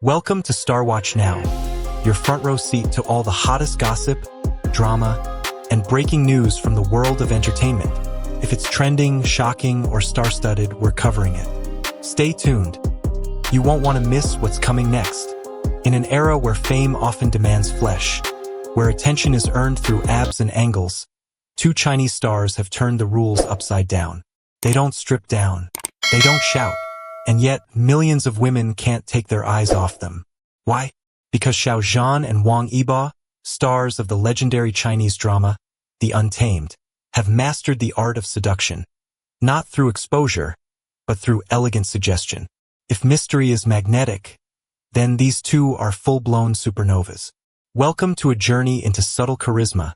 Welcome to Star Watch Now, your front row seat to all the hottest gossip, drama, and breaking news from the world of entertainment. If it's trending, shocking, or star-studded, we're covering it. Stay tuned. You won't want to miss what's coming next. In an era where fame often demands flesh, where attention is earned through abs and angles, two Chinese stars have turned the rules upside down. They don't strip down. They don't shout. And yet, millions of women can't take their eyes off them. Why? Because Xiao Zhan and Wang Yibo, stars of the legendary Chinese drama, The Untamed, have mastered the art of seduction, not through exposure, but through elegant suggestion. If mystery is magnetic, then these two are full-blown supernovas. Welcome to a journey into subtle charisma,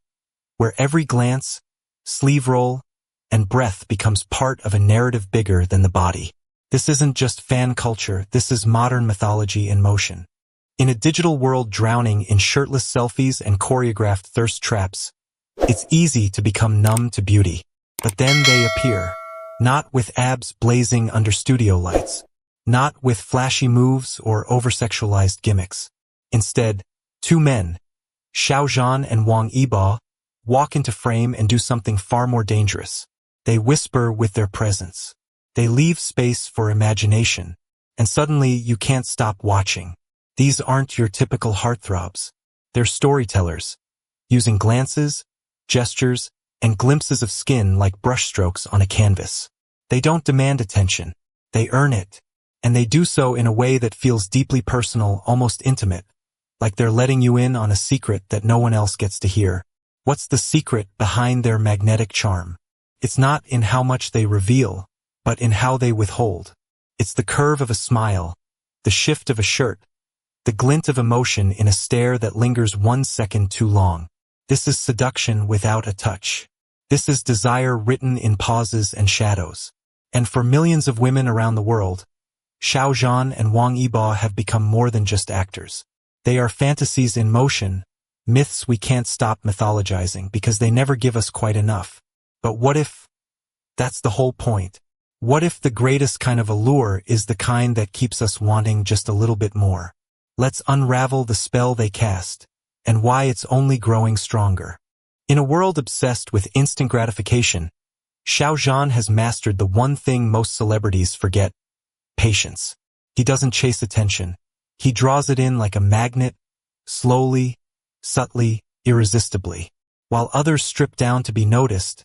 where every glance, sleeve roll, and breath becomes part of a narrative bigger than the body. This isn't just fan culture, this is modern mythology in motion. In a digital world drowning in shirtless selfies and choreographed thirst traps, it's easy to become numb to beauty. But then they appear, not with abs blazing under studio lights, not with flashy moves or over-sexualized gimmicks. Instead, two men, Xiao Zhan and Wang Yibo, walk into frame and do something far more dangerous. They whisper with their presence. They leave space for imagination, and suddenly you can't stop watching. These aren't your typical heartthrobs. They're storytellers, using glances, gestures, and glimpses of skin like brushstrokes on a canvas. They don't demand attention. They earn it, and they do so in a way that feels deeply personal, almost intimate, like they're letting you in on a secret that no one else gets to hear. What's the secret behind their magnetic charm? It's not in how much they reveal, but in how they withhold. It's the curve of a smile, the shift of a shirt, the glint of emotion in a stare that lingers 1 second too long. This is seduction without a touch. This is desire written in pauses and shadows. And for millions of women around the world, Xiao Zhan and Wang Yibo have become more than just actors. They are fantasies in motion, myths we can't stop mythologizing because they never give us quite enough. But what if that's the whole point? What if the greatest kind of allure is the kind that keeps us wanting just a little bit more? Let's unravel the spell they cast, and why it's only growing stronger. In a world obsessed with instant gratification, Xiao Zhan has mastered the one thing most celebrities forget: patience. He doesn't chase attention. He draws it in like a magnet, slowly, subtly, irresistibly. While others strip down to be noticed,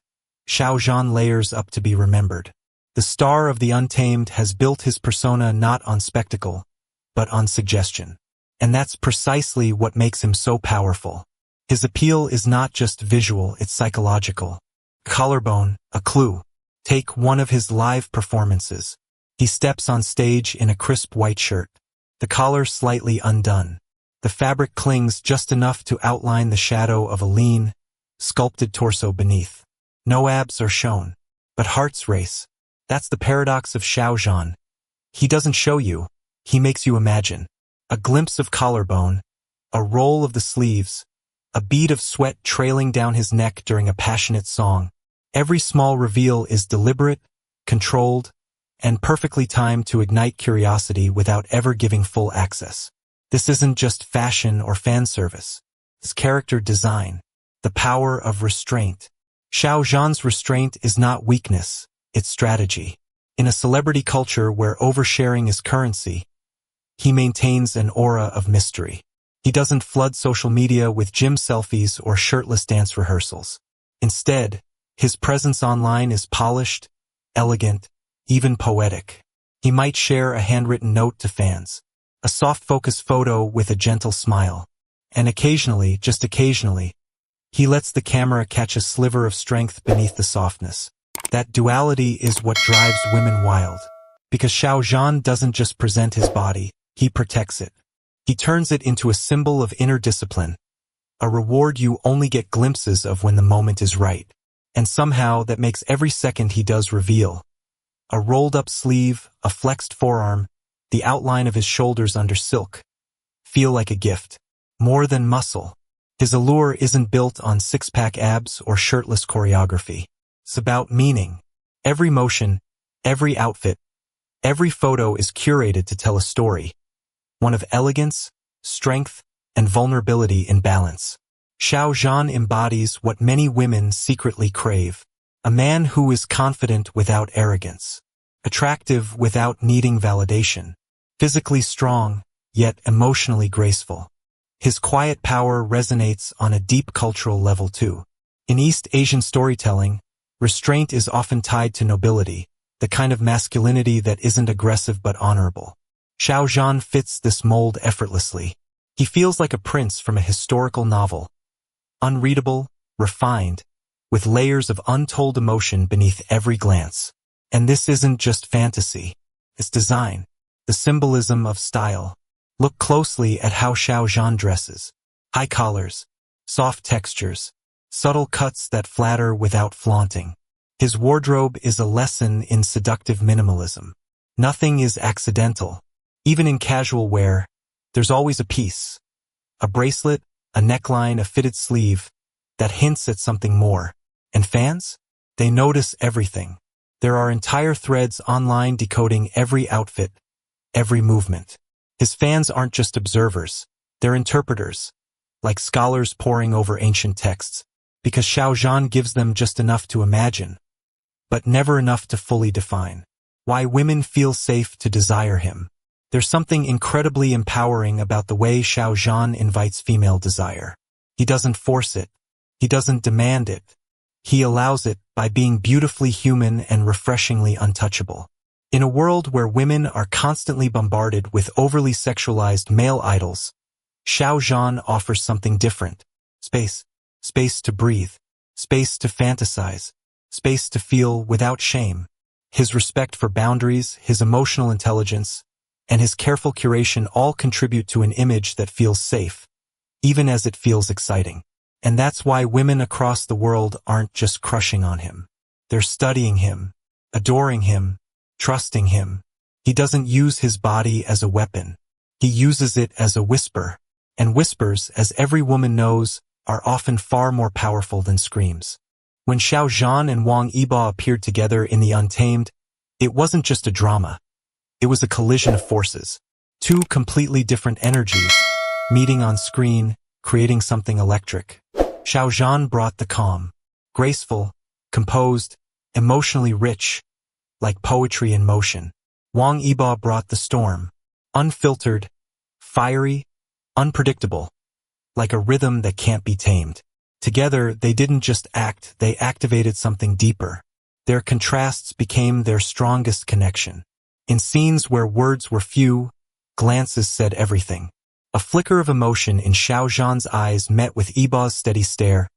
Xiao Zhan layers up to be remembered. The star of The Untamed has built his persona not on spectacle, but on suggestion. And that's precisely what makes him so powerful. His appeal is not just visual, it's psychological. Collarbone, a clue. Take one of his live performances. He steps on stage in a crisp white shirt, the collar slightly undone. The fabric clings just enough to outline the shadow of a lean, sculpted torso beneath. No abs are shown, but hearts race. That's the paradox of Xiao Zhan. He doesn't show you, he makes you imagine. A glimpse of collarbone, a roll of the sleeves, a bead of sweat trailing down his neck during a passionate song. Every small reveal is deliberate, controlled, and perfectly timed to ignite curiosity without ever giving full access. This isn't just fashion or fan service. It's character design, the power of restraint. Xiao Zhan's restraint is not weakness, it's strategy. In a celebrity culture where oversharing is currency, he maintains an aura of mystery. He doesn't flood social media with gym selfies or shirtless dance rehearsals. Instead, his presence online is polished, elegant, even poetic. He might share a handwritten note to fans, a soft focus photo with a gentle smile, and occasionally, just occasionally, he lets the camera catch a sliver of strength beneath the softness. That duality is what drives women wild. Because Xiao Zhan doesn't just present his body, he protects it. He turns it into a symbol of inner discipline, a reward you only get glimpses of when the moment is right. And somehow that makes every second he does reveal. A rolled-up sleeve, a flexed forearm, the outline of his shoulders under silk, feel like a gift. More than muscle. His allure isn't built on six-pack abs or shirtless choreography. It's about meaning. Every motion, every outfit, every photo is curated to tell a story. one of elegance, strength, and vulnerability in balance. Xiao Zhan embodies what many women secretly crave, a man who is confident without arrogance, attractive without needing validation, physically strong, yet emotionally graceful. His quiet power resonates on a deep cultural level too. In East Asian storytelling, restraint is often tied to nobility, the kind of masculinity that isn't aggressive but honorable. Xiao Zhan fits this mold effortlessly. He feels like a prince from a historical novel, unreadable, refined, with layers of untold emotion beneath every glance. And this isn't just fantasy, it's design, the symbolism of style. Look closely at how Xiao Zhan dresses. High collars, soft textures, subtle cuts that flatter without flaunting. His wardrobe is a lesson in seductive minimalism. Nothing is accidental. Even in casual wear, there's always a piece. A bracelet, a neckline, a fitted sleeve that hints at something more. And fans? They notice everything. There are entire threads online decoding every outfit, every movement. His fans aren't just observers, they're interpreters, like scholars poring over ancient texts, because Xiao Zhan gives them just enough to imagine, but never enough to fully define. Why women feel safe to desire him. There's something incredibly empowering about the way Xiao Zhan invites female desire. He doesn't force it. He doesn't demand it. He allows it by being beautifully human and refreshingly untouchable. In a world where women are constantly bombarded with overly sexualized male idols, Xiao Zhan offers something different. Space. Space to breathe. Space to fantasize. Space to feel without shame. His respect for boundaries, his emotional intelligence, and his careful curation all contribute to an image that feels safe, even as it feels exciting. And that's why women across the world aren't just crushing on him. They're studying him, adoring him, trusting him. He doesn't use his body as a weapon. He uses it as a whisper. And whispers, as every woman knows, are often far more powerful than screams. When Xiao Zhan and Wang Yibo appeared together in the Untamed, it wasn't just a drama. It was a collision of forces. Two completely different energies, meeting on screen, creating something electric. Xiao Zhan brought the calm, graceful, composed, emotionally rich, like poetry in motion. Wang Yibo brought the storm, unfiltered, fiery, unpredictable, like a rhythm that can't be tamed. Together, they didn't just act, they activated something deeper. Their contrasts became their strongest connection. In scenes where words were few, glances said everything. A flicker of emotion in Xiao Zhan's eyes met with Yibo's steady stare,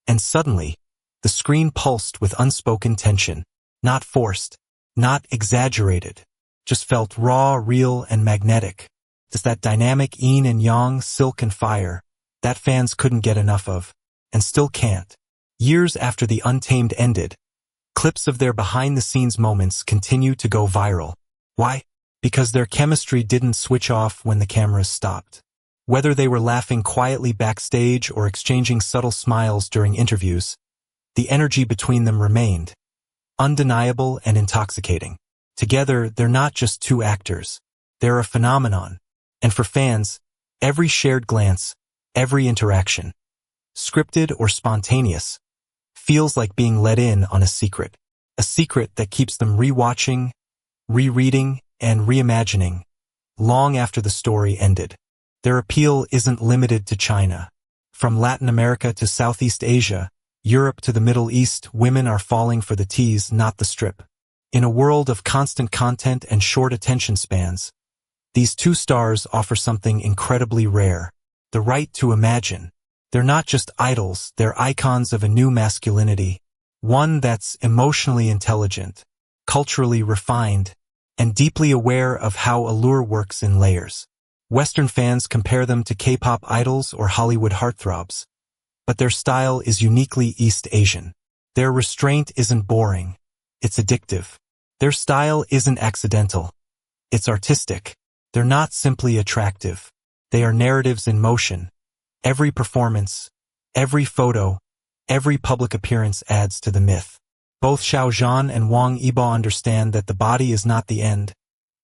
and suddenly, the screen pulsed with unspoken tension. Not forced, not exaggerated, just felt raw, real, and magnetic. It's that dynamic yin and yang, silk and fire, that fans couldn't get enough of, and still can't. Years after The Untamed ended, clips of their behind-the-scenes moments continue to go viral. Why? Because their chemistry didn't switch off when the cameras stopped. Whether they were laughing quietly backstage or exchanging subtle smiles during interviews, the energy between them remained, undeniable and intoxicating. Together, they're not just two actors, they're a phenomenon. And for fans, every shared glance, every interaction, scripted or spontaneous, feels like being let in on a secret that keeps them rewatching, rereading, and reimagining, long after the story ended. Their appeal isn't limited to China. From Latin America to Southeast Asia, Europe to the Middle East, women are falling for the tease, not the strip. In a world of constant content and short attention spans, these two stars offer something incredibly rare, the right to imagine. They're not just idols, they're icons of a new masculinity, one that's emotionally intelligent, culturally refined, and deeply aware of how allure works in layers. Western fans compare them to K-pop idols or Hollywood heartthrobs, but their style is uniquely East Asian. Their restraint isn't boring, it's addictive. Their style isn't accidental, it's artistic. They're not simply attractive, they are narratives in motion. Every performance, every photo, every public appearance adds to the myth. Both Xiao Zhan and Wang Yibo understand that the body is not the end,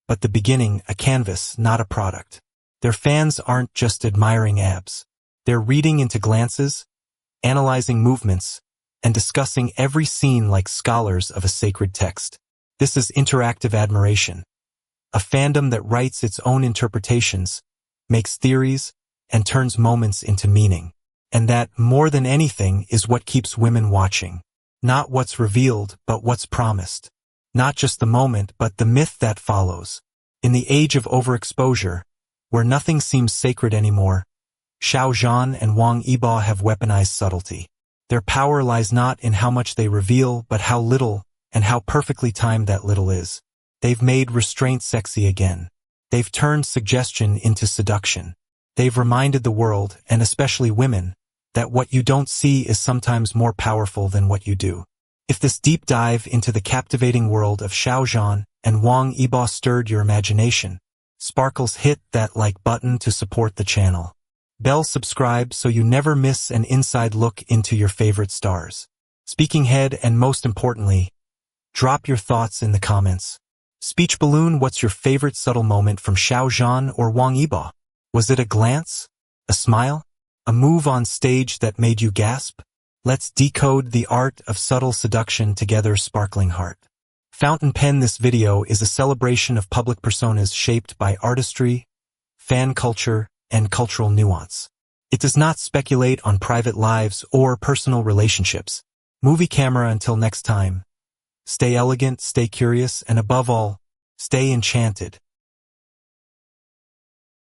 but the beginning, a canvas, not a product. Their fans aren't just admiring abs. They're reading into glances, analyzing movements, and discussing every scene like scholars of a sacred text. This is interactive admiration, a fandom that writes its own interpretations, makes theories, and turns moments into meaning. And that, more than anything, is what keeps women watching. Not what's revealed, but what's promised. Not just the moment, but the myth that follows. In the age of overexposure, where nothing seems sacred anymore, Xiao Zhan and Wang Yibo have weaponized subtlety. Their power lies not in how much they reveal, but how little, and how perfectly timed that little is. They've made restraint sexy again. They've turned suggestion into seduction. They've reminded the world, and especially women, that what you don't see is sometimes more powerful than what you do. If this deep dive into the captivating world of Xiao Zhan and Wang Yibo stirred your imagination, sparkles, hit that like button to support the channel. Bell subscribe so you never miss an inside look into your favorite stars. Speaking head, and most importantly, drop your thoughts in the comments. Speech balloon, what's your favorite subtle moment from Xiao Zhan or Wang Yibo? Was it a glance? A smile? A move on stage that made you gasp? Let's decode the art of subtle seduction together, sparkling heart. Fountain pen. This video is a celebration of public personas shaped by artistry, fan culture, and cultural nuance. It does not speculate on private lives or personal relationships. Movie camera. Until next time, stay elegant, stay curious, and above all, stay enchanted.